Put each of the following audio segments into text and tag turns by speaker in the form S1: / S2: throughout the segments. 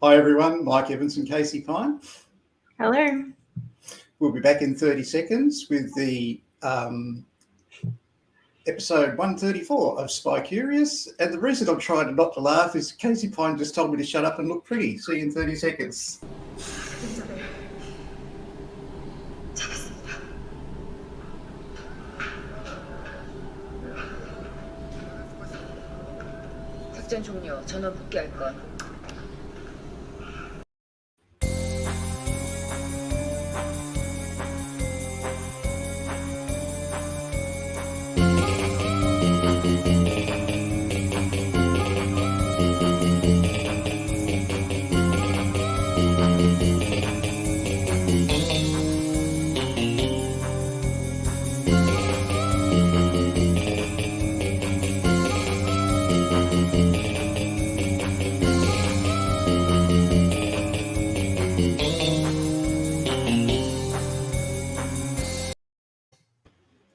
S1: Hi everyone, Mike Evans and Casey Pine.
S2: Hello.
S1: We'll be back in 30 seconds with the episode 134 of SpyCurious. And the reason I'm trying not to laugh is Casey Pine just told me to shut up and look pretty. See you in 30 seconds.
S3: 작전 종료. 전원 복귀할 것.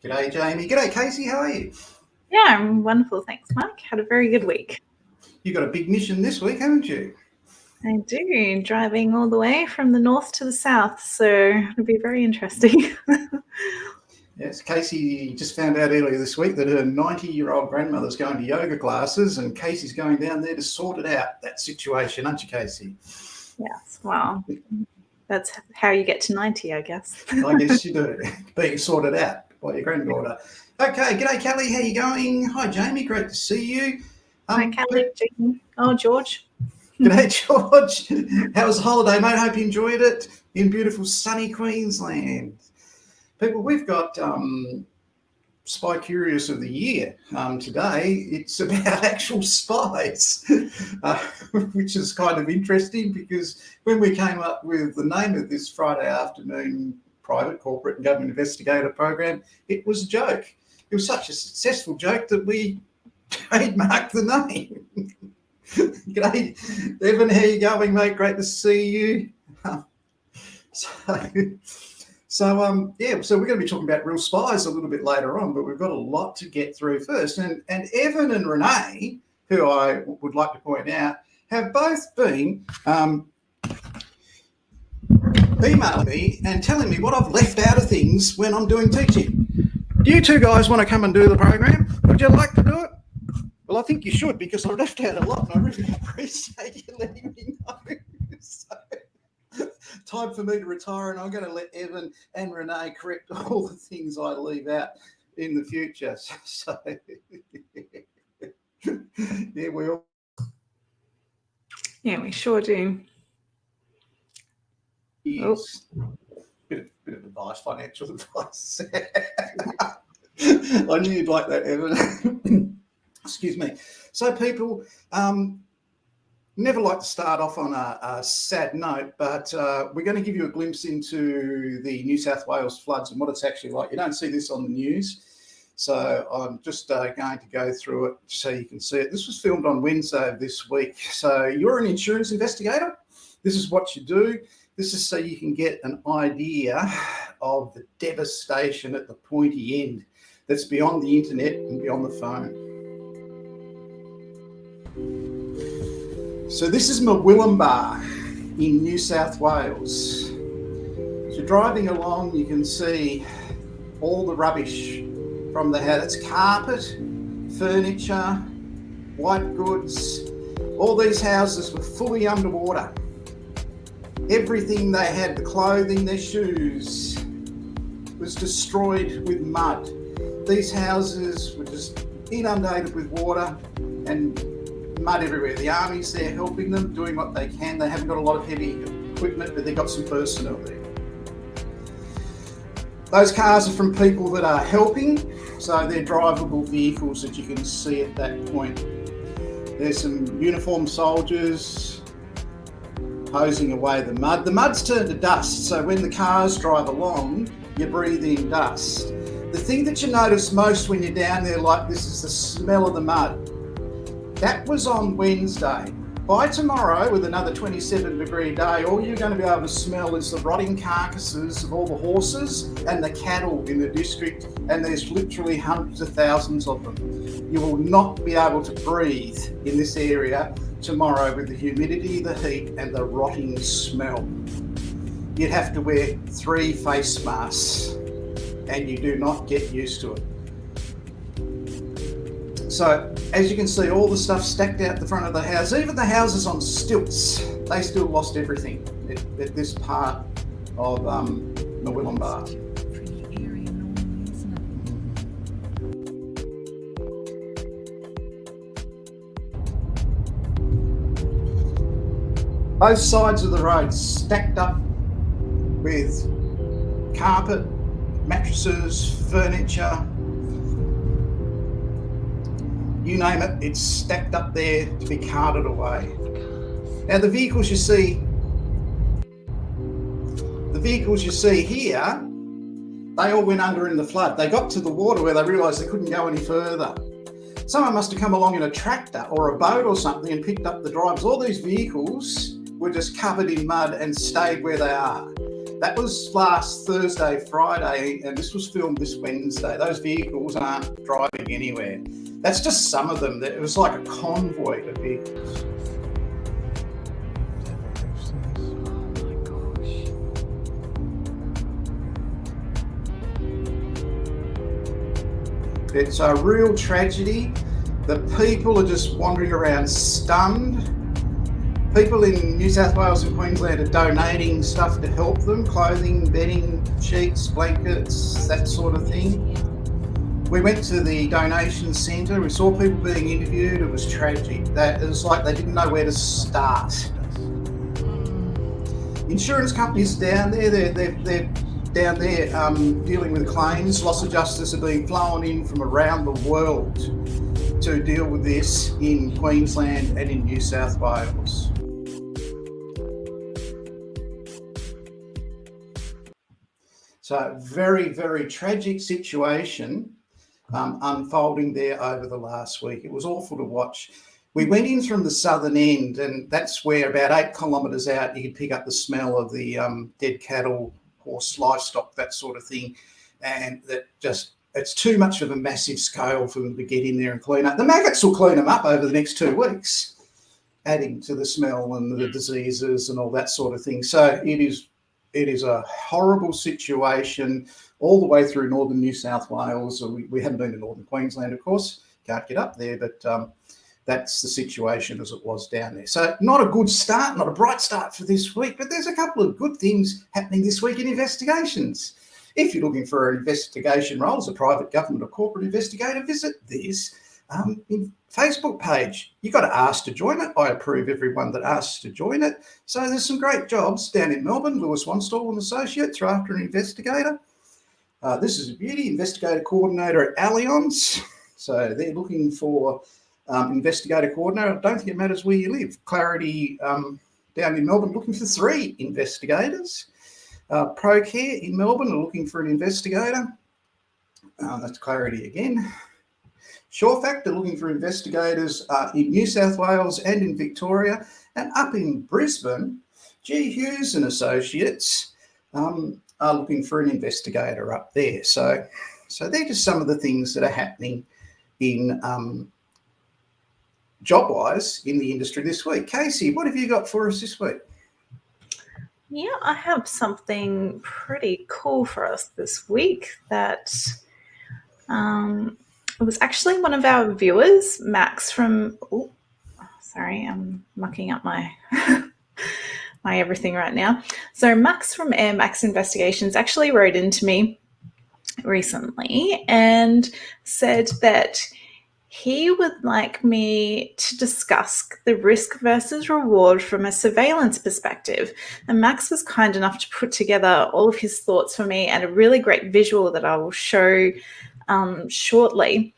S1: G'day Jamie. G'day Casey, how are you?
S2: Yeah, I'm wonderful. Thanks, Mike. Had a very good week.
S1: You got a big mission this week, haven't you?
S2: I do, driving all the way from the north to the south, so it'll be very interesting.
S1: Yes, Casey just found out earlier this week that her 90-year-old grandmother's going to yoga classes and Casey's going down there to sort it out, that situation, aren't you, Casey?
S2: Yes, well, that's how you get to 90, I guess.
S1: I guess you do, being sorted out by your granddaughter. Okay, g'day Kelly, how you going? Hi Jamie, great to see you.
S2: Hi Kelly, Jamie. Oh, George.
S1: G'day George. How was the holiday, mate? Hope you enjoyed it in beautiful sunny Queensland. People, we've got SpyCurious of the Year today. It's about actual spies, which is kind of interesting because when we came up with the name of this Friday afternoon private, corporate and government investigator program, it was a joke. It was such a successful joke that we trademarked the name. G'day, Evan, how you going, mate? Great to see you. So we're going to be talking about Real Spies a little bit later on, but we've got a lot to get through first. And Evan and Renee, who I would like to point out, have both been emailing me and telling me what I've left out of things when I'm doing teaching. Do you two guys want to come and do the program? Would you like to do it? Well, I think you should because I left out a lot and I really appreciate you letting me know. So, time for me to retire and I'm going to let Evan and Renee correct all the things I leave out in the future. So yeah, we all.
S2: Yeah, we sure do.
S1: Yes. Bit of advice, financial advice. I knew you'd like that, Evan. Excuse me. So people, never like to start off on a sad note, but we're going to give you a glimpse into the New South Wales floods and what it's actually like. You don't see this on the news, so I'm just going to go through it so you can see it. This was filmed on Wednesday of this week. So you're an insurance investigator. This is what you do. This is so you can get an idea of the devastation at the pointy end that's beyond the internet and beyond the phone. So this is Murwillimbah in New South Wales. As you're driving along, you can see all the rubbish from the house. It's carpet, furniture, white goods. All these houses were fully underwater. Everything they had, the clothing, their shoes, was destroyed with mud. These houses were just inundated with water and mud everywhere. The army's there helping them, doing what they can. They haven't got a lot of heavy equipment, but they've got some personnel there. Those cars are from people that are helping, so they're drivable vehicles that you can see at that point. There's some uniformed soldiers hosing away the mud. The mud's turned to dust, so when the cars drive along, you breathe in dust. The thing that you notice most when you're down there like this is the smell of the mud. That was on Wednesday. By tomorrow, with another 27-degree day, all you're going to be able to smell is the rotting carcasses of all the horses and the cattle in the district, and there's literally hundreds of thousands of them. You will not be able to breathe in this area tomorrow with the humidity, the heat and the rotting smell. You'd have to wear 3 face masks and you do not get used to it. So as you can see, all the stuff stacked out the front of the house, even the houses on stilts, they still lost everything at this part of Murwillimbah. Both sides of the road stacked up with carpet, mattresses, furniture, you name it, it's stacked up there to be carted away. Now the vehicles you see here, they all went under in the flood. They got to the water where they realised they couldn't go any further. Someone must have come along in a tractor or a boat or something and picked up the drivers. All these vehicles were just covered in mud and stayed where they are. That was last Thursday, Friday, and this was filmed this Wednesday. Those vehicles aren't driving anywhere. That's just some of them. It was like a convoy of vehicles. It's a real tragedy. The people are just wandering around stunned. People in New South Wales and Queensland are donating stuff to help them, clothing, bedding, sheets, blankets, that sort of thing. We went to the donation centre, we saw people being interviewed, it was tragic. It was like they didn't know where to start. Insurance companies down there, they're down there dealing with claims. Loss adjusters are being flown in from around the world to deal with this in Queensland and in New South Wales. So very, very tragic situation unfolding there over the last week. It was awful to watch. We went in from the southern end, and that's where about 8 kilometres out you could pick up the smell of the dead cattle, horse, livestock, that sort of thing. And that just, it's too much of a massive scale for them to get in there and clean up. The maggots will clean them up over the next 2 weeks, adding to the smell and the diseases and all that sort of thing. So it is a horrible situation all the way through northern New South Wales. We haven't been to northern Queensland, of course, can't get up there, but that's the situation as it was down there. So not a good start, not a bright start for this week, but there's a couple of good things happening this week in investigations. If you're looking for an investigation role as a private government or corporate investigator, visit this Facebook page. You've got to ask to join it. I approve everyone that asks to join it. So there's some great jobs down in Melbourne. Lewis Wanstall and Associates are after an investigator. This is a beauty, investigator coordinator at Allianz. So they're looking for investigator coordinator. I don't think it matters where you live. Clarity down in Melbourne looking for 3 investigators. ProCare in Melbourne are looking for an investigator. That's Clarity again. SureFact are looking for investigators in New South Wales and in Victoria. And up in Brisbane, G. Hughes and Associates are looking for an investigator up there. So they're just some of the things that are happening in job-wise in the industry this week. Casey, what have you got for us this week?
S2: Yeah, I have something pretty cool for us this week that it was actually one of our viewers, Max from, sorry, I'm mucking up my my everything right now. So Max from Air Max Investigations actually wrote into me recently and said that he would like me to discuss the risk versus reward from a surveillance perspective. And Max was kind enough to put together all of his thoughts for me and a really great visual that I will show shortly.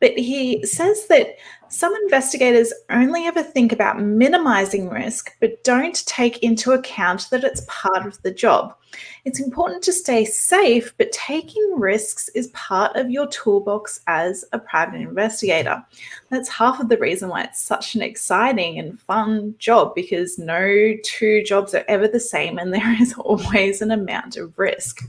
S2: But he says that some investigators only ever think about minimizing risk, but don't take into account that it's part of the job. It's important to stay safe, but taking risks is part of your toolbox as a private investigator. That's half of the reason why it's such an exciting and fun job, because no 2 jobs are ever the same and there is always an amount of risk.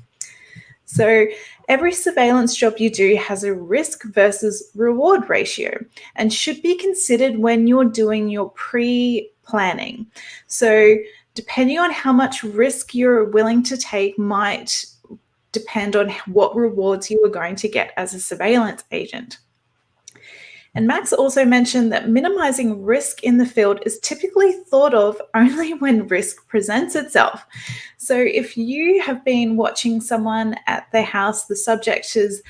S2: So every surveillance job you do has a risk versus reward ratio and should be considered when you're doing your pre-planning. So depending on how much risk you're willing to take might depend on what rewards you are going to get as a surveillance agent. And Max also mentioned that minimizing risk in the field is typically thought of only when risk presents itself. So if you have been watching someone at their house, the subject has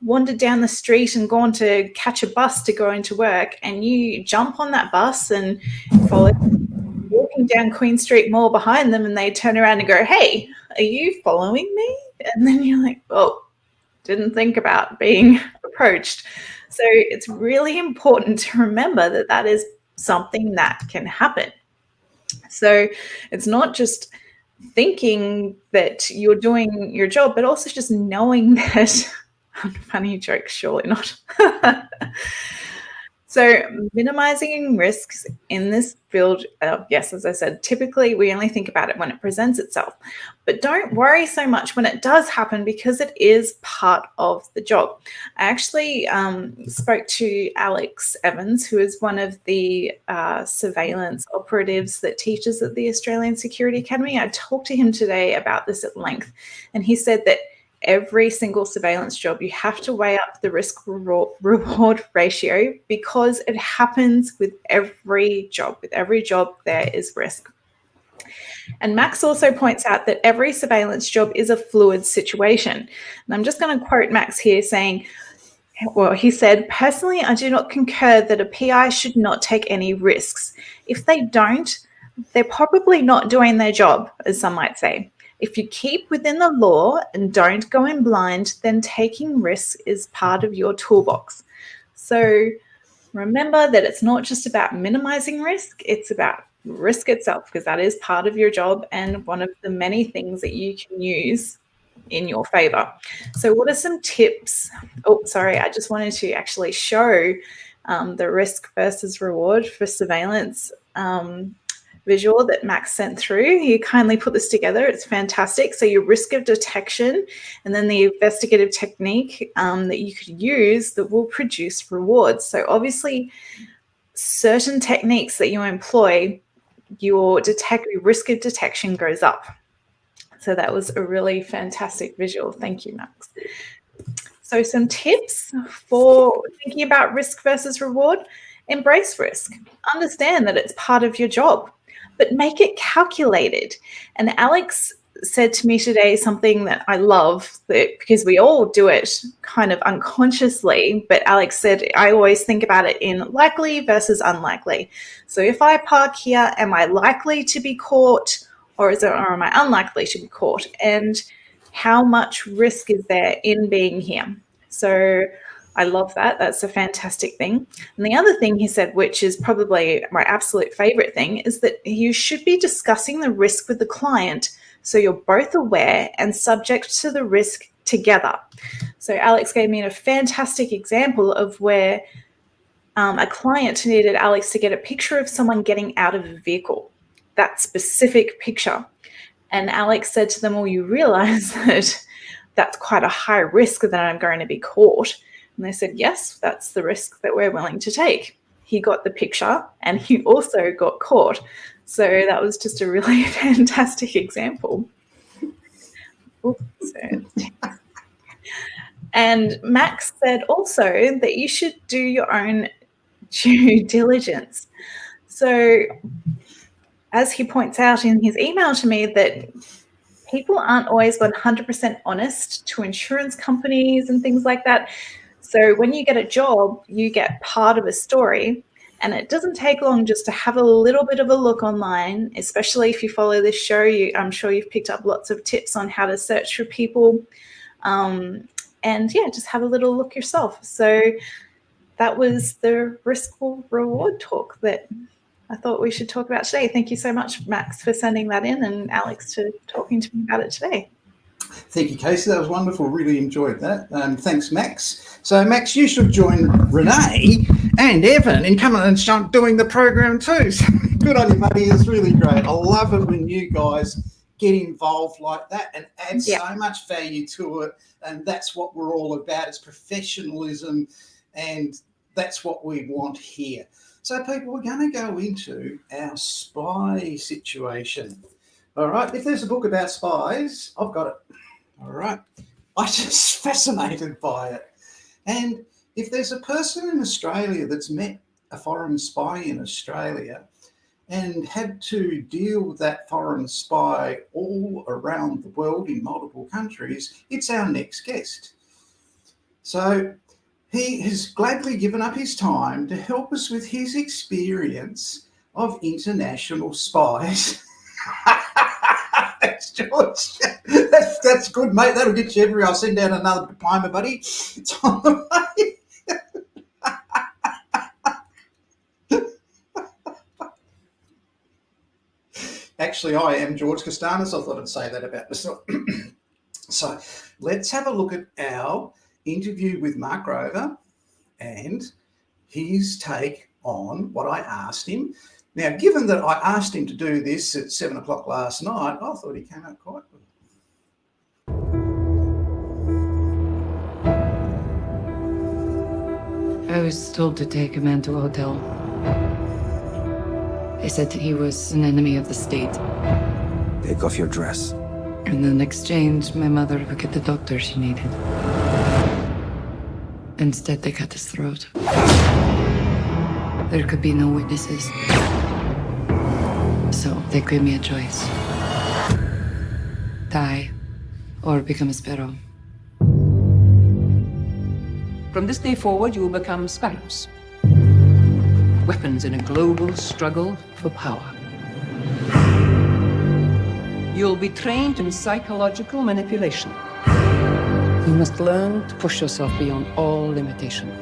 S2: wandered down the street and gone to catch a bus to go into work, and you jump on that bus and follow walking down Queen Street Mall behind them, and they turn around and go, "Hey, are you following me?" And then you're like, "Oh, didn't think about being approached." So it's really important to remember that that is something that can happen. So it's not just thinking that you're doing your job, but also just knowing that, funny joke, surely not. So minimizing risks in this field, yes, as I said, typically we only think about it when it presents itself. But don't worry so much when it does happen, because it is part of the job. I actually spoke to Alex Evans, who is one of the surveillance operatives that teaches at the Australian Security Academy. I talked to him today about this at length, and he said that every single surveillance job, you have to weigh up the risk reward ratio, because it happens with every job. With every job, there is risk. And Max also points out that every surveillance job is a fluid situation. And I'm just going to quote Max here saying, well, he said, "Personally, I do not concur that a PI should not take any risks. If they don't, they're probably not doing their job, as some might say. If you keep within the law and don't go in blind, then taking risks is part of your toolbox." So remember that it's not just about minimizing risk, it's about risk itself, because that is part of your job and one of the many things that you can use in your favor. So what are some tips? Oh, sorry, I just wanted to actually show the risk versus reward for surveillance visual that Max sent through. He kindly put this together. It's fantastic. So your risk of detection, and then the investigative technique that you could use that will produce rewards. So obviously certain techniques that you employ, your risk of detection goes up. So that was a really fantastic visual. Thank you, Max. So some tips for thinking about risk versus reward: embrace risk. Understand that it's part of your job, but make it calculated. And Alex said to me today something that I love, that because we all do it kind of unconsciously, but Alex said, I always think about it in likely versus unlikely. So if I park here, am I likely to be caught, or am I unlikely to be caught? And how much risk is there in being here? So I love that. That's a fantastic thing. And the other thing he said, which is probably my absolute favorite thing, is that you should be discussing the risk with the client so you're both aware and subject to the risk together. So Alex gave me a fantastic example of where a client needed Alex to get a picture of someone getting out of a vehicle, that specific picture. And Alex said to them, well, you realize that that's quite a high risk that I'm going to be caught. And they said, yes, that's the risk that we're willing to take. He got the picture and he also got caught. So that was just a really fantastic example. And Max said also that you should do your own due diligence. So as he points out in his email to me, that people aren't always 100% honest to insurance companies and things like that. So when you get a job, you get part of a story, and it doesn't take long just to have a little bit of a look online, especially if you follow this show. I'm sure you've picked up lots of tips on how to search for people. And yeah, just have a little look yourself. So that was the risk reward talk that I thought we should talk about today. Thank you so much, Max, for sending that in, and Alex for talking to me about it today.
S1: Thank you, Casey. That was wonderful. Really enjoyed that. Thanks, Max. So, Max, you should join Renee and Evan in coming and start doing the program too. So, good on you, buddy. It's really great. I love it when you guys get involved like that and add
S2: Yeah.
S1: so much value to it. And that's what we're all about. It's professionalism, and that's what we want here. So, people, we're going to go into our spy situation. All right. If there's a book about spies, I've got it. All right. I'm just fascinated by it. And if there's a person in Australia that's met a foreign spy in Australia and had to deal with that foreign spy all around the world in multiple countries, it's our next guest. So he has gladly given up his time to help us with his experience of international spies. Thanks, George. That's good, mate. That'll get you everywhere. I'll send out another diploma, buddy. It's on the way. Actually, I am George Costanis. I thought I'd say that about myself. So let's have a look at our interview with Mark Grover and his take on what I asked him. Now, given that I asked him to do this at 7 o'clock last night, I thought he came out quite good.
S4: I was told to take a man to a hotel. They said he was an enemy of the state.
S5: Take off your dress.
S4: And in exchange, my mother would get the doctor she needed. Instead, they cut his throat. There could be no witnesses. So they gave me a choice. Die or become a sparrow.
S6: From this day forward, you will become sparrows. Weapons in a global struggle for power. You'll be trained in psychological manipulation. You must learn to push yourself beyond all limitation.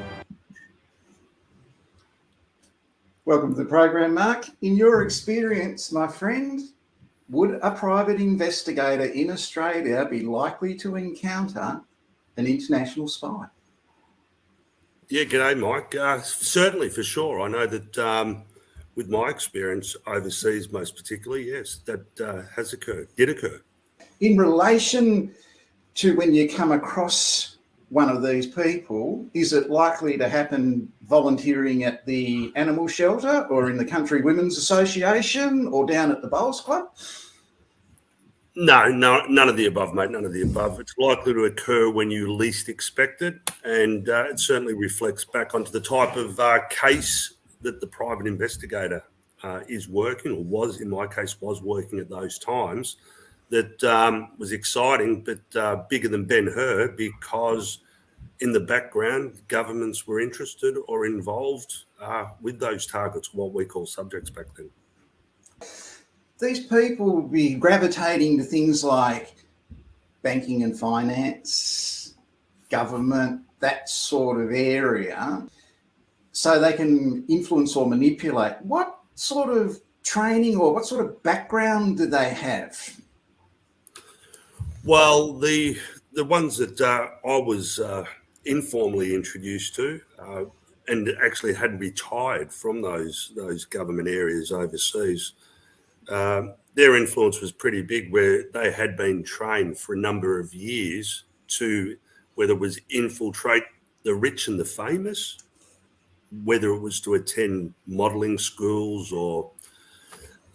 S1: Welcome to the program, Mark. In your experience, my friend, would a private investigator in Australia be likely to encounter an international spy?
S7: Yeah, g'day, Mike. Certainly, for sure. I know that with my experience overseas, most particularly, yes, that has occurred, did occur.
S1: In relation to when you come across one of these people, is it likely to happen volunteering at the animal shelter or in the Country Women's Association or down at the Bowls Club?
S7: No, none of the above, mate, none of the above. It's likely to occur when you least expect it, and it certainly reflects back onto the type of case that the private investigator is working, or was, in my case, was working at those times. That was exciting, but bigger than Ben-Hur, because in the background, governments were interested or involved with those targets, what we call subjects back then.
S1: These people will be gravitating to things like banking and finance, government, that sort of area, so they can influence or manipulate. What sort of training or what sort of background do they have?
S7: Well, the ones that I was informally introduced to and actually had retired from those government areas overseas, their influence was pretty big, where they had been trained for a number of years to, whether it was infiltrate the rich and the famous, whether it was to attend modelling schools or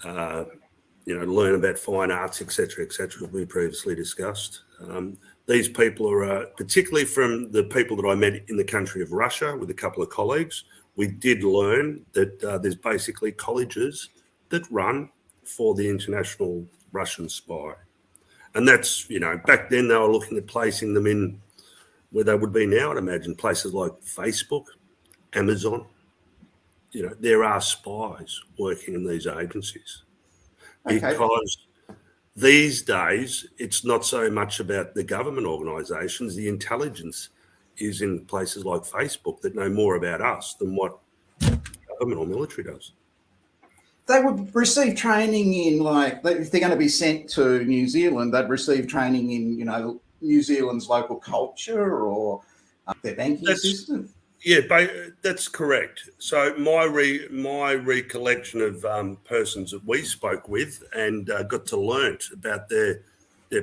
S7: learn about fine arts, etc., as we previously discussed. These people are, particularly from the people that I met in the country of Russia with a couple of colleagues, we did learn that there's basically colleges that run for the international Russian spy. And that's, back then they were looking at placing them in where they would be now, I'd imagine, places like Facebook, Amazon. There are spies working in these agencies.
S1: Okay.
S7: Because these days, it's not so much about the government organisations. The intelligence is in places like Facebook that know more about us than what government or military does.
S1: They would receive training in, like, if they're going to be sent to New Zealand, they'd receive training in, New Zealand's local culture or their banking system.
S7: Yeah, that's correct. So my recollection of persons that we spoke with and got to learn about their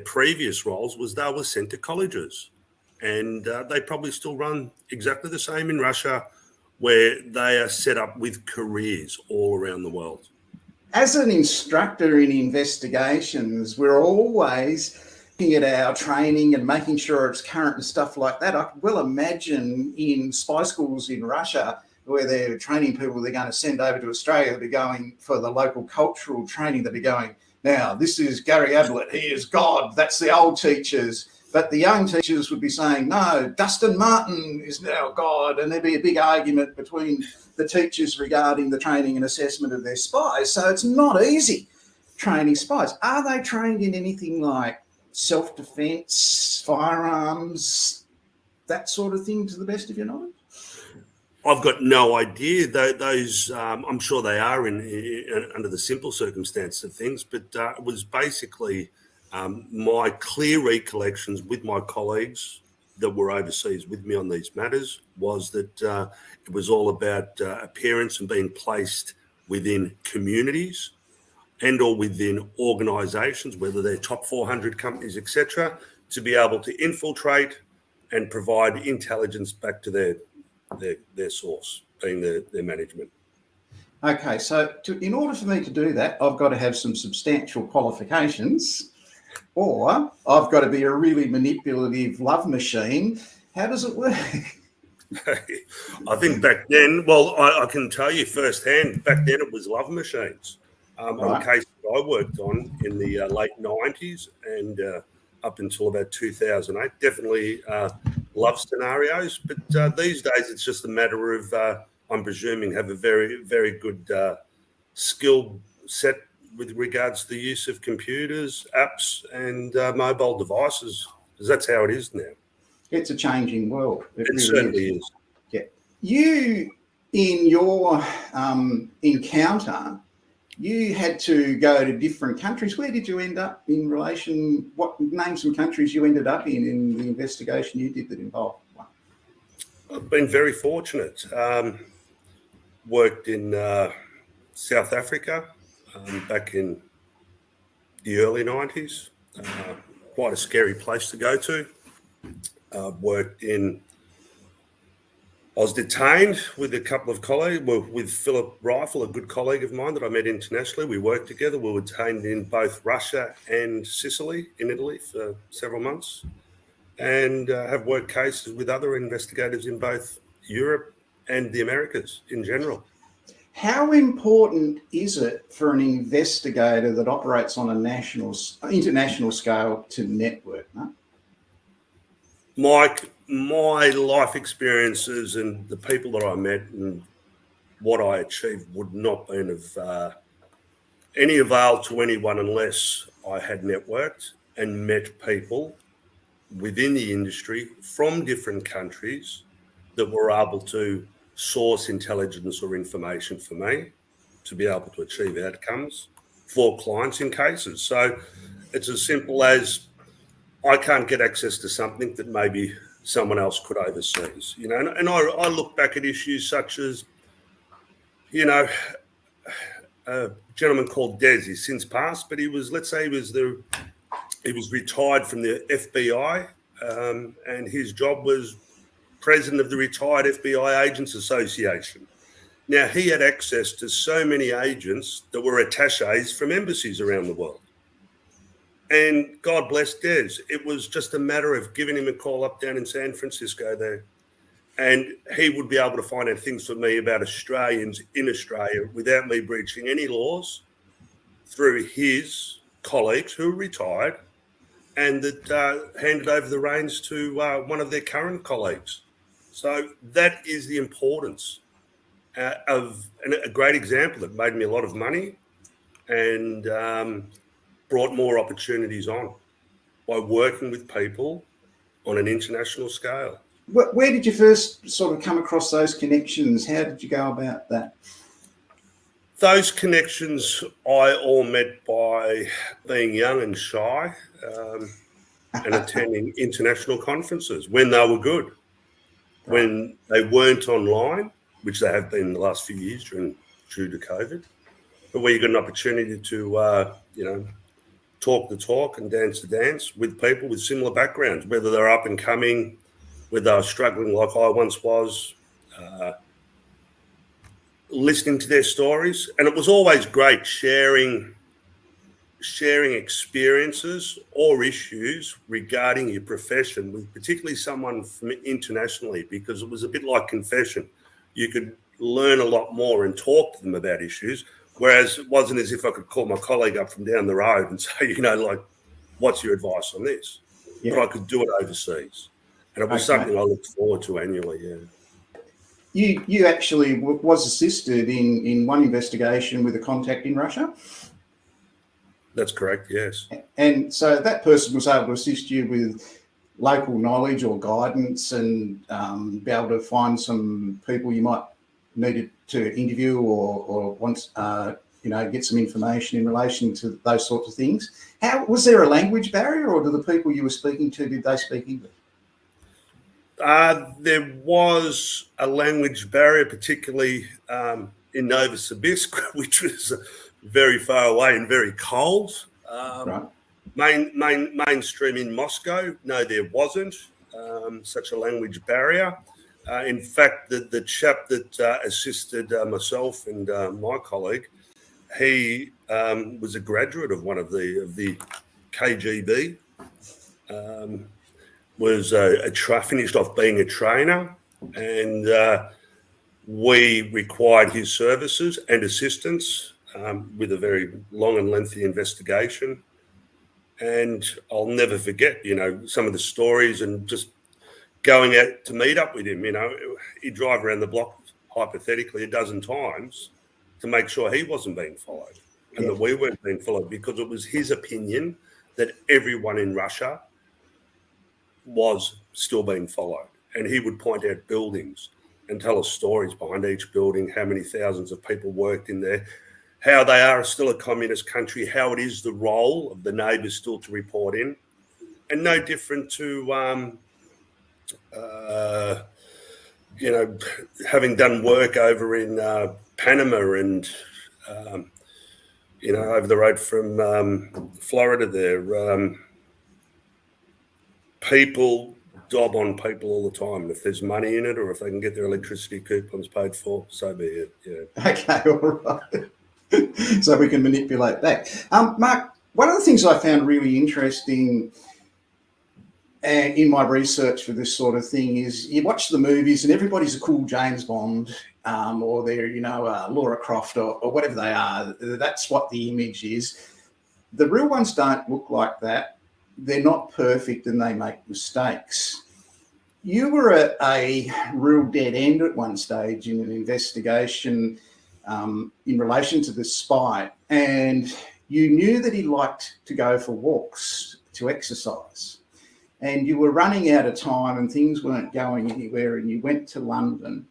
S7: previous roles was they were sent to colleges, and they probably still run exactly the same in Russia, where they are set up with careers all around the world.
S1: As an instructor in investigations, we're always looking at our training and making sure it's current and stuff like that. I could well imagine in spy schools in Russia where they're training people they're going to send over to Australia, they'll be going for the local cultural training, they'll be going, now, this is Gary Ablett, he is God, that's the old teachers. But the young teachers would be saying, no, Dustin Martin is now God, and there'd be a big argument between the teachers regarding the training and assessment of their spies. So it's not easy training spies. Are they trained in anything like self-defense, firearms, that sort of thing, to the best of your knowledge?
S7: I've got no idea. Those, I'm sure they are in under the simple circumstances of things, but it was basically my clear recollections with my colleagues that were overseas with me on these matters was that it was all about appearance and being placed within communities and or within organisations, whether they're top 400 companies, etc., to be able to infiltrate and provide intelligence back to their source, being their management.
S1: Okay, so in order for me to do that, I've got to have some substantial qualifications, or I've got to be a really manipulative love machine. How does it work?
S7: I think back then, well, I can tell you firsthand, back then it was love machines. On a case that I worked on in the late 90s and up until about 2008, definitely love scenarios. But these days it's just a matter of, I'm presuming, have a very, very good skill set with regards to the use of computers, apps and mobile devices, because that's how it is now.
S1: It's a changing world.
S7: It really certainly is.
S1: Yeah. You, in your encounter, you had to go to different countries. Where did you end up in relation? Name some countries you ended up in the investigation you did that involved one?
S7: I've been very fortunate. Worked in South Africa back in the early 90s. Quite a scary place to go to. I was detained with a couple of colleagues, with Philip Rifle, a good colleague of mine that I met internationally. We worked together. We were detained in both Russia and Sicily in Italy for several months, and have worked cases with other investigators in both Europe and the Americas in general.
S1: How important is it for an investigator that operates on a international scale to network? No?
S7: My life experiences and the people that I met and what I achieved would not have been of any avail to anyone unless I had networked and met people within the industry from different countries that were able to source intelligence or information for me to be able to achieve outcomes for clients in cases. So it's as simple as I can't get access to something that maybe someone else could overseas, and I look back at issues such as, a gentleman called Des, he's since passed, but he was retired from the FBI, and his job was president of the Retired FBI Agents Association. Now, he had access to so many agents that were attaches from embassies around the world. And God bless Des. It was just a matter of giving him a call up down in San Francisco there. And he would be able to find out things for me about Australians in Australia without me breaching any laws through his colleagues who were retired and that handed over the reins to one of their current colleagues. So that is the importance of a great example that made me a lot of money and brought more opportunities on by working with people on an international scale.
S1: Where did you first sort of come across those connections? How did you go about that?
S7: Those connections I all met by being young and shy and attending international conferences when they were good. when they weren't online, which they have been in the last few years due to COVID, but where you got an opportunity to, talk the talk and dance the dance with people with similar backgrounds, whether they're up and coming, whether they're struggling like I once was, listening to their stories. And it was always great sharing experiences or issues regarding your profession with particularly someone from internationally, because it was a bit like confession. You could learn a lot more and talk to them about issues, whereas it wasn't as if I could call my colleague up from down the road and say, what's your advice on this? Yeah. But I could do it overseas. And it was something I looked forward to annually, yeah.
S1: You actually was assisted in one investigation with a contact in Russia?
S7: That's correct, yes.
S1: And so that person was able to assist you with local knowledge or guidance and be able to find some people you might needed to interview or once get some information in relation to those sorts of things. How was there a language barrier, or do the people you were speaking to, did they speak English?
S7: There was a language barrier, particularly in Novosibirsk, which was very far away and very cold.
S1: Right.
S7: Mainstream in Moscow, no, there wasn't such a language barrier. In fact, the chap that assisted myself and my colleague, he was a graduate of one of the KGB. Was finished off being a trainer, and we required his services and assistance with a very long and lengthy investigation. And I'll never forget, some of the stories and just going out to meet up with him. He'd drive around the block hypothetically a dozen times to make sure he wasn't being followed and that we weren't being followed, because it was his opinion that everyone in Russia was still being followed. And he would point out buildings and tell us stories behind each building, how many thousands of people worked in there, how they are still a communist country, how it is the role of the neighbours still to report in. And no different to, having done work over in Panama and, over the road from Florida there, people dob on people all the time. If there's money in it, or if they can get their electricity coupons paid for, so be it. Yeah.
S1: Okay, all right. So we can manipulate that. Mark, one of the things I found really interesting in my research for this sort of thing is you watch the movies and everybody's a cool James Bond, or they're, Laura Croft or whatever they are. That's what the image is. The real ones don't look like that. They're not perfect and they make mistakes. You were at a real dead end at one stage in an investigation in relation to the spy, and you knew that he liked to go for walks to exercise, and you were running out of time and things weren't going anywhere, and you went to London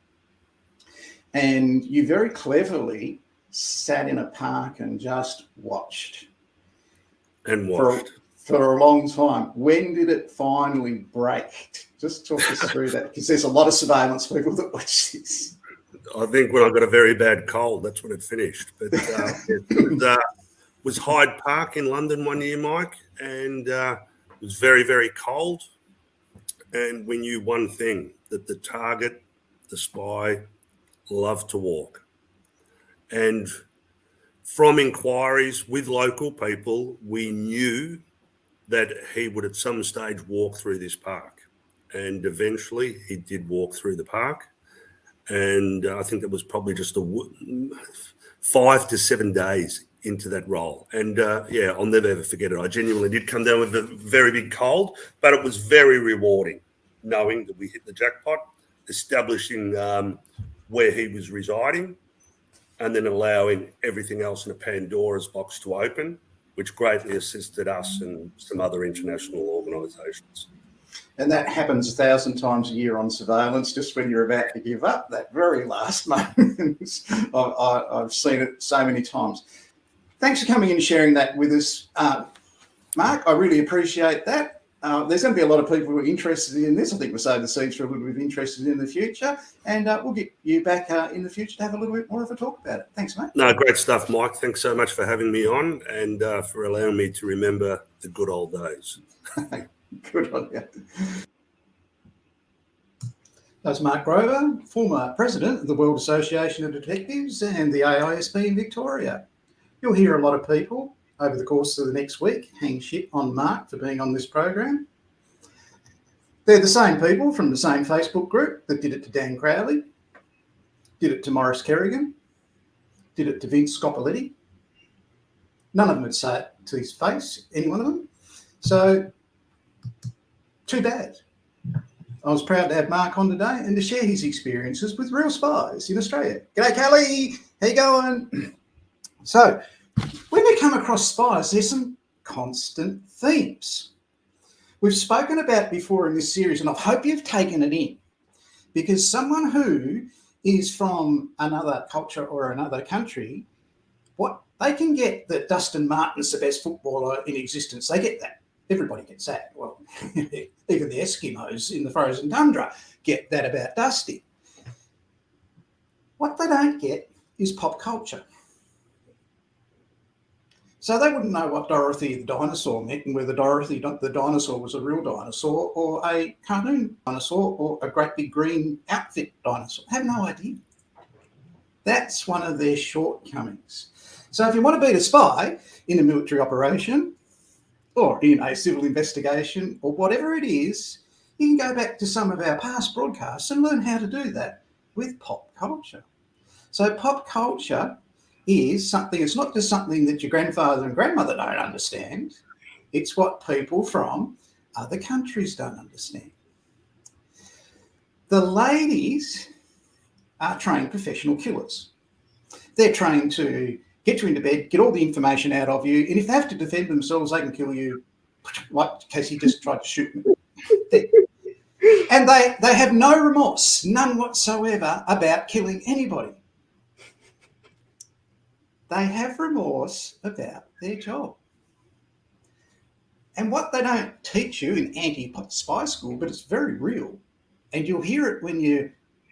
S1: and you very cleverly sat in a park and just watched.
S7: And watched.
S1: For a long time. When did it finally break? Just talk us through that, because there's a lot of surveillance people that watch this.
S7: I think when I got a very bad cold, that's when it finished. But it was Hyde Park in London one year, Mike, and it was very, very cold. And we knew one thing, that the target, the spy, loved to walk. And from inquiries with local people, we knew that he would at some stage walk through this park. And eventually he did walk through the park. And I think that was probably just 5 to 7 days into that role. And I'll never ever forget it. I genuinely did come down with a very big cold, but it was very rewarding knowing that we hit the jackpot, establishing where he was residing, and then allowing everything else in a Pandora's box to open, which greatly assisted us and some other international organisations.
S1: And that happens 1,000 times a year on surveillance, just when you're about to give up, that very last moment. I've seen it so many times. Thanks for coming in and sharing that with us, Mark. I really appreciate that. There's going to be a lot of people who are interested in this. I think we're sowing the seeds for a little bit of interest in the future, and we'll get you back in the future to have a little bit more of a talk about it. Thanks, mate.
S7: No, great stuff, Mike. Thanks so much for having me on and for allowing me to remember the good old days.
S1: Good on you. That's Mark Grover, former president of the World Association of Detectives and the AISB in Victoria. You'll hear a lot of people over the course of the next week hang shit on Mark for being on this program. They're the same people from the same Facebook group that did it to Dan Crowley, did it to Maurice Kerrigan, did it to Vince Scopoletti. None of them would say it to his face, any one of them. So, too bad. I was proud to have Mark on today and to share his experiences with Rural Spies in Australia. G'day, Kelly. How you going? So, when we come across spies, there's some constant themes. We've spoken about before in this series, and I hope you've taken it in, because someone who is from another culture or another country, what they can get that Dustin Martin's the best footballer in existence. They get that. Everybody gets that. Well, even the Eskimos in the frozen tundra get that about Dusty. What they don't get is pop culture. So they wouldn't know what Dorothy the dinosaur meant and whether Dorothy the dinosaur was a real dinosaur or a cartoon dinosaur or a great big green outfit dinosaur. I have no idea. That's one of their shortcomings. So if you want to beat a spy in a military operation or in a civil investigation or whatever it is, you can go back to some of our past broadcasts and learn how to do that with pop culture. So pop culture is something, it's not just something that your grandfather and grandmother don't understand, it's what people from other countries don't understand. The ladies are trained professional killers. They're trained to get you into bed, get all the information out of you, and if they have to defend themselves, they can kill you, like Casey just tried to shoot me. And they have no remorse, none whatsoever, about killing anybody. They have remorse about their job. And what they don't teach you in anti-spy school, but it's very real, and you'll hear it when you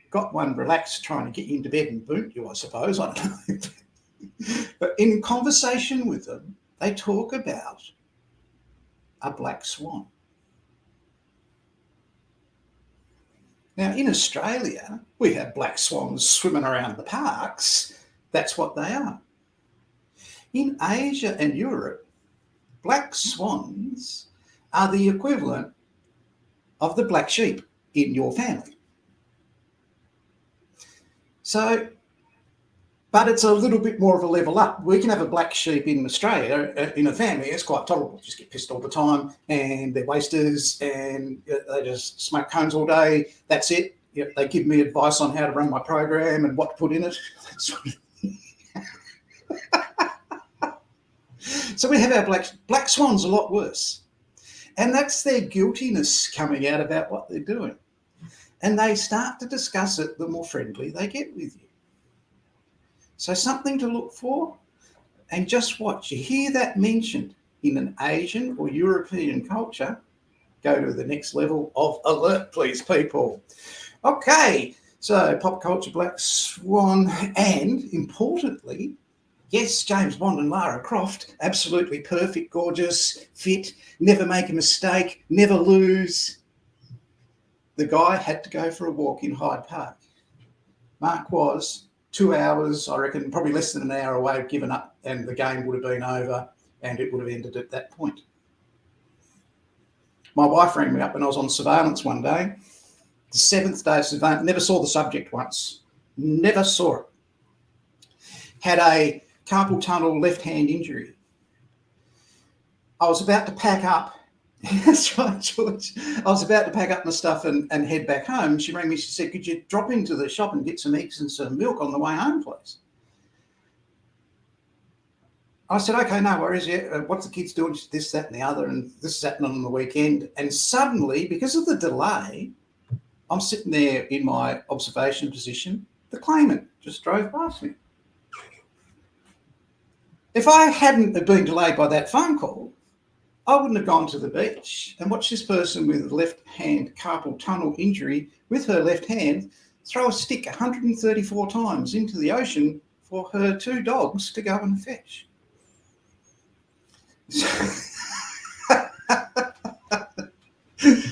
S1: got one relaxed trying to get you into bed and boot you, I suppose, I don't know. But in conversation with them, they talk about a black swan. Now, in Australia, we have black swans swimming around the parks. That's what they are. In Asia and Europe, black swans are the equivalent of the black sheep in your family. So, but it's a little bit more of a level up. We can have a black sheep in Australia in a family. It's quite tolerable. Just get pissed all the time, and they're wasters, and they just smoke cones all day. That's it. They give me advice on how to run my program and what to put in it. So we have our black swans a lot worse. And that's their guiltiness coming out about what they're doing. And they start to discuss it the more friendly they get with you. So something to look for, and just watch. You hear that mentioned in an Asian or European culture, go to the next level of alert, please, people. Okay, so pop culture, black swan, and importantly, yes, James Bond and Lara Croft, absolutely perfect, gorgeous, fit, never make a mistake, never lose. The guy had to go for a walk in Hyde Park. Mark was 2 hours, I reckon, probably less than an hour away, given up, and the game would have been over and it would have ended at that point. My wife rang me up when I was on surveillance one day. The 7th day of surveillance, never saw the subject once, never saw it. Had a carpal tunnel left-hand injury. I was about to pack up. That's right, George. I was about to pack up my stuff and head back home. She rang me. She said, could you drop into the shop and get some eggs and some milk on the way home, please? I said, okay, no worries. Yeah, what's the kids doing? This, that, and the other, and this is happening on the weekend. And suddenly, because of the delay, I'm sitting there in my observation position. The claimant just drove past me. If I hadn't been delayed by that phone call, I wouldn't have gone to the beach and watched this person with a left hand carpal tunnel injury with her left hand throw a stick 134 times into the ocean for her 2 dogs to go and fetch.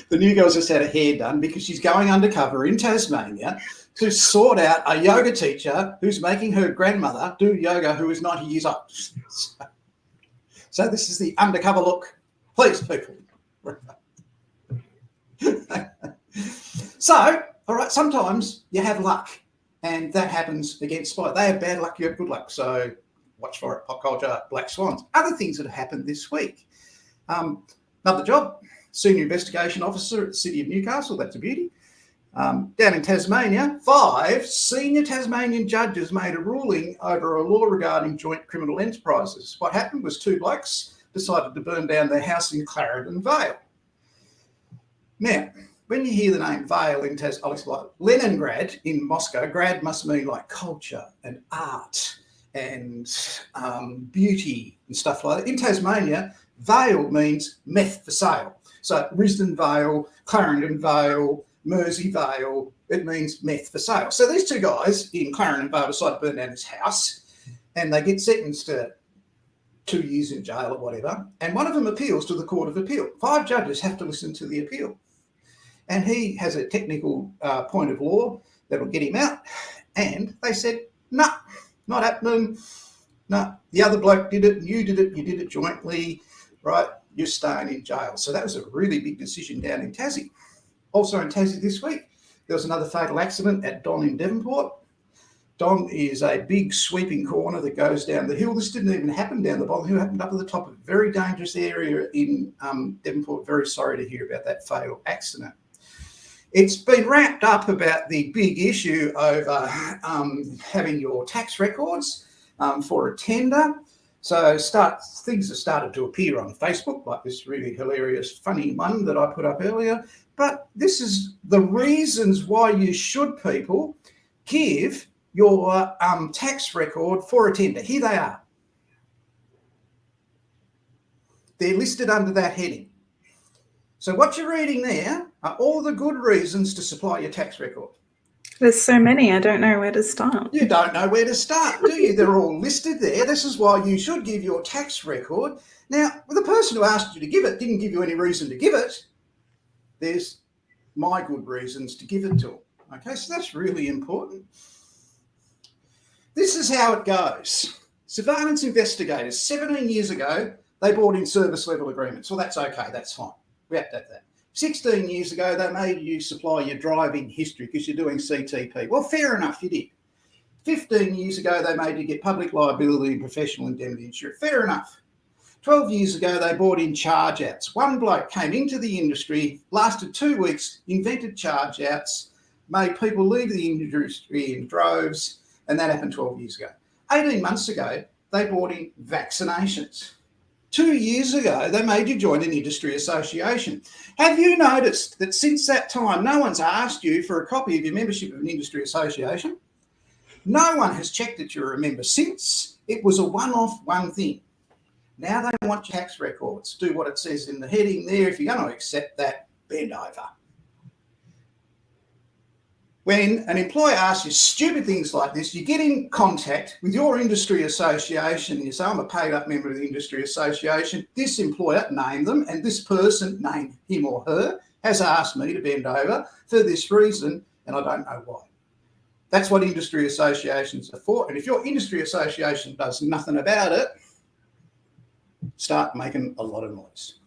S1: The new girl's just had her hair done because she's going undercover in Tasmania to sort out a yoga teacher who's making her grandmother do yoga who is 90 years old. So this is the undercover look. Please, people. So, all right, sometimes you have luck, and that happens against Spy. They have bad luck, you have good luck. So watch for it, pop culture, black swans. Other things that have happened this week. Another job, senior investigation officer at the City of Newcastle. That's a beauty. Down in Tasmania, 5 senior Tasmanian judges made a ruling over a law regarding joint criminal enterprises. What happened was 2 blokes decided to burn down their house in Clarendon Vale. Now, when you hear the name Vale in like Leningrad in Moscow, grad must mean like culture and art and beauty and stuff like that. In Tasmania, Vale means meth for sale. So Risdon Vale, Clarendon Vale, Mersey Vale, it means meth for sale. So these 2 guys in Clarendon Vale decide to burn down his house, and they get sentenced to 2 years in jail or whatever, and one of them appeals to the Court of Appeal. 5 judges have to listen to the appeal. And he has a technical point of law that'll get him out. And they said, no, not happening. No, the other bloke did it, you did it jointly, right? You're staying in jail. So that was a really big decision down in Tassie. Also in Tassie this week, there was another fatal accident at Don in Devonport. Don is a big sweeping corner that goes down the hill. This didn't even happen down the bottom hill, it happened up at the top of a very dangerous area in Devonport. Very sorry to hear about that fatal accident. It's been wrapped up about the big issue over having your tax records for a tender. So things have started to appear on Facebook, like this really hilarious, funny one that I put up earlier. But this is the reasons why you should, people, give your tax record for a tender. Here they are. They're listed under that heading. So what you're reading there are all the good reasons to supply your tax record.
S2: There's so many, I don't know where to start.
S1: You don't know where to start, do you? They're all listed there. This is why you should give your tax record. Now, the person who asked you to give it didn't give you any reason to give it. There's my good reasons to give it to them. Okay, so that's really important. This is how it goes. Surveillance investigators, 17 years ago, they brought in service level agreements. Well, that's okay, that's fine. We have to have that. 16 years ago, they made you supply your driving history because you're doing CTP. Well, fair enough, you did. 15 years ago, they made you get public liability and professional indemnity insurance. Fair enough. 12 years ago, they brought in charge outs. One bloke came into the industry, lasted 2 weeks, invented charge outs, made people leave the industry in droves, and that happened 12 years ago. 18 months ago, they brought in vaccinations. 2 years ago, they made you join an industry association. Have you noticed that since that time, no one's asked you for a copy of your membership of an industry association? No one has checked that you're a member since. It was a one-off, one thing. Now they want your tax records. Do what it says in the heading there. If you're going to accept that, bend over. When an employer asks you stupid things like this, you get in contact with your industry association. You say, I'm a paid-up member of the industry association. This employer, name them, and this person, name him or her, has asked me to bend over for this reason, and I don't know why. That's what industry associations are for. And if your industry association does nothing about it, start making a lot of noise.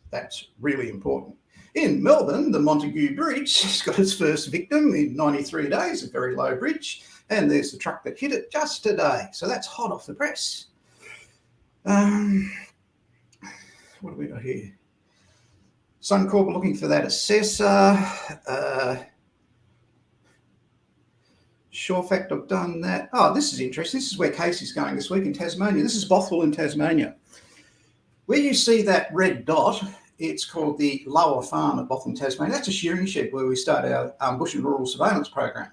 S1: That's really important. In Melbourne, the Montague Bridge has got its first victim in 93 days, a very low bridge, and there's the truck that hit it just today. So that's hot off the press. What have we got here? Suncorp looking for that assessor. Sure fact, I've done that. Oh, this is interesting. This is where Casey's going this week in Tasmania. This is Bothwell in Tasmania. Where you see that red dot, it's called the Lower Farm at Bothwell, Tasmania. That's a shearing shed where we start our bush and rural surveillance program.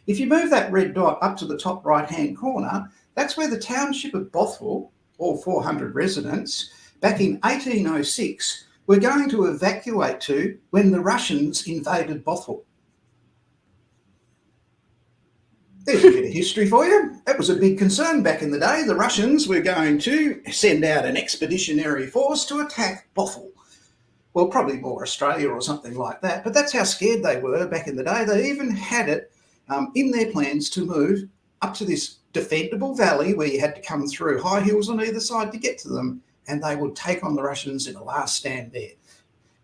S1: If you move that red dot up to the top right-hand corner, that's where the township of Bothwell, all 400 residents, back in 1806 were going to evacuate to when the Russians invaded Bothwell. There's a bit of history for you. That was a big concern back in the day. The Russians were going to send out an expeditionary force to attack Bothwell. Well, probably more Australia or something like that, but that's how scared they were back in the day. They even had it in their plans to move up to this defendable valley where you had to come through high hills on either side to get to them, and they would take on the Russians in a last stand there.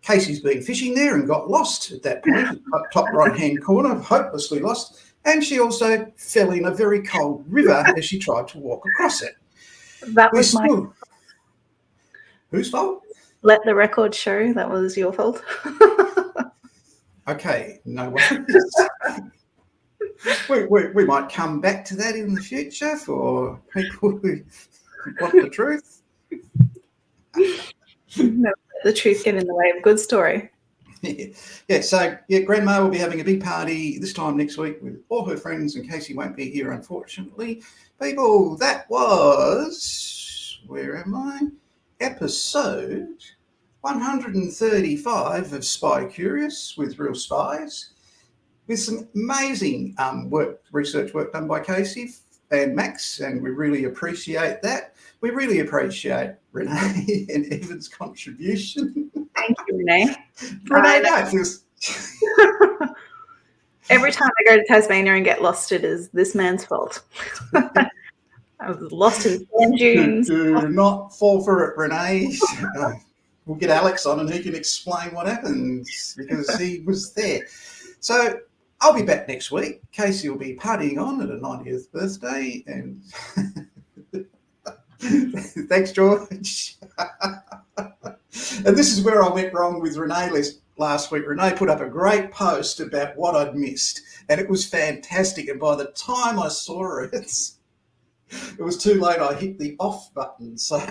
S1: Casey's been fishing there and got lost at that point, top right-hand corner, hopelessly lost, and she also fell in a very cold river as she tried to walk across it.
S2: That was my...
S1: Whose fault?
S2: Let the record show that was your fault.
S1: Okay, no worries. we might come back to that in the future for people who want the truth.
S2: No, the truth get in the way of a good story.
S1: So Grandma will be having a big party this time next week with all her friends, and Casey won't be here, unfortunately. People, that was, where am I? Episode 135 of SpyCurious with Real Spies, with some amazing research work done by Casey and Max, and we really appreciate that. We really appreciate Renee and Evan's contribution.
S2: Thank you, Renee. Every time I go to Tasmania and get lost, it is this man's fault. I was lost in sand dunes.
S1: Do not fall for it, Renee. We'll get Alex on and he can explain what happened because he was there. So I'll be back next week. Casey will be partying on at her 90th birthday. And thanks, George. And this is where I went wrong with Renee last week. Renee put up a great post about what I'd missed, and it was fantastic. And by the time I saw it, it was too late. I hit the off button. So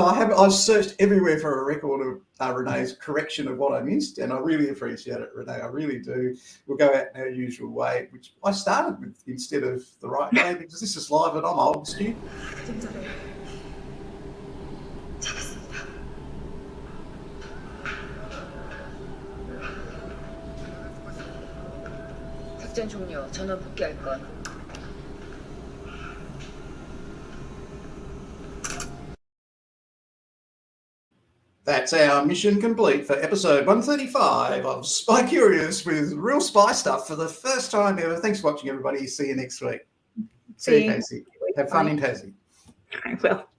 S1: I've searched everywhere for a record of Renee's correction of what I missed, and I really appreciate it, Renee. I really do. We'll go out in our usual way, which I started with instead of the right way, because this is live and I'm old, Stu.
S3: 작전 종료. 전원 복귀할 것.
S1: That's our mission complete for episode 135 of SpyCurious with real spy stuff for the first time ever. Thanks for watching, everybody. See you next week. See you, Casey. Have fun in Tassie.
S2: I will.